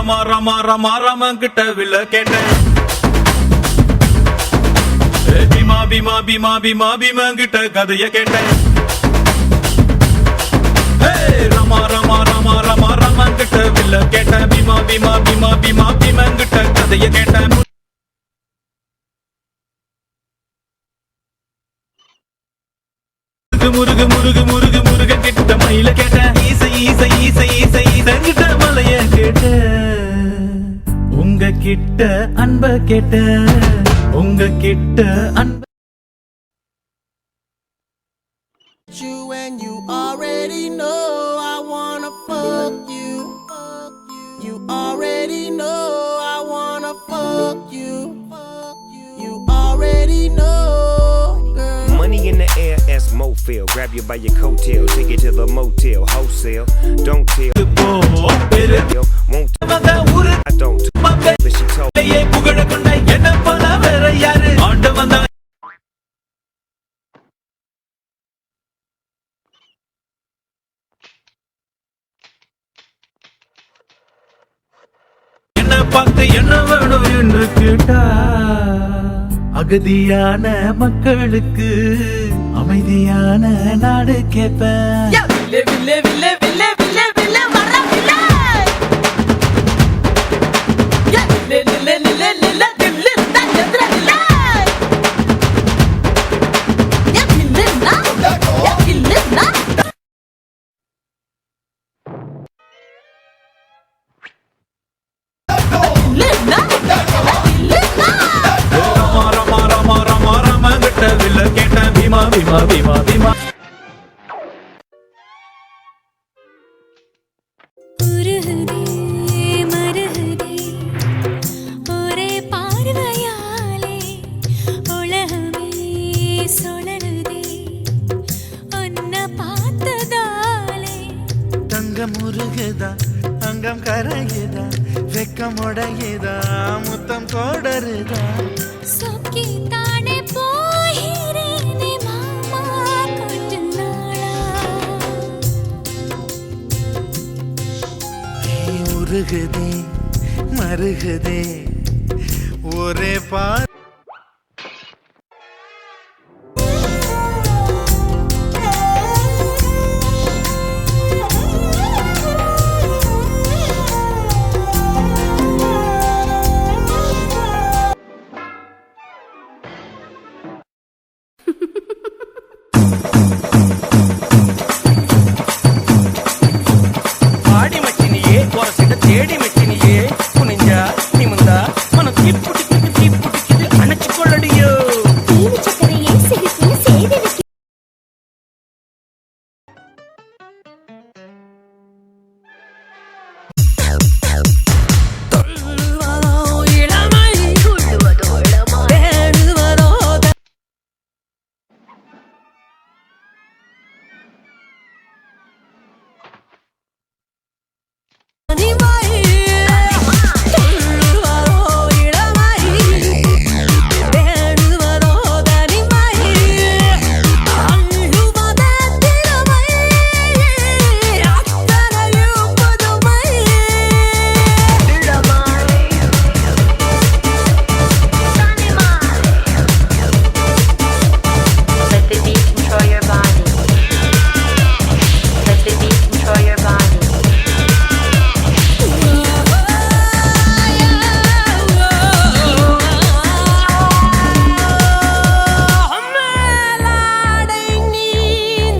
ரமா ரமா ரமா ரமன் கிட்ட வில்ல கேட்டேன். பீமா பீமா பீமா பீமா பீமன் கிட்ட கதைய கேட்டேன். ரமா ரமா ரமா ரமா ரமன் கிட்ட வில்ல கேட்டேன். பீமா பீமா பீமா பீமா பீமன் கிட்ட கதைய கேட்டேன். முருகு முருகு முருகு முருக கிட்ட மயில கேட்டேன். ஈசை ஈசை ஈசை ஈசை ஈசங்கிட்ட மலைய கேட்டேன். உங்க கிட்ட அன்ப கேட்ட உங்க கிட்ட அன்ப you and you already know I wanna fuck you. You already know I wanna fuck you. You already know, girl. Money in the air as Mofil. Grab you by your coattail, take it to the motel, wholesale. Don't tell. Won't I don't. But she told me. புகழ கொண்ட என்ன போல வேற யாரு ஆண்ட வந்தா என்ன பார்த்து என்ன வேணும் என்று கேட்டா அகதியான மக்களுக்கு அமைதியான நாடு கேட்பேன். பீமா பீமா பீமா பீமா உருகுதே மருகுதே ஒரே பார்வையாலே உலகமே சுழலுதே உன்னை பார்த்ததாலே. தங்கம் உருகுதா அங்கம் கரையுதா வெக்கம் உடையுதா முத்தம் தொடருதா. சொக்கி தானே போகிறேனே மாமா கொஞ்ச நாளா. உருகுதே மருகுதே ஒரே பார்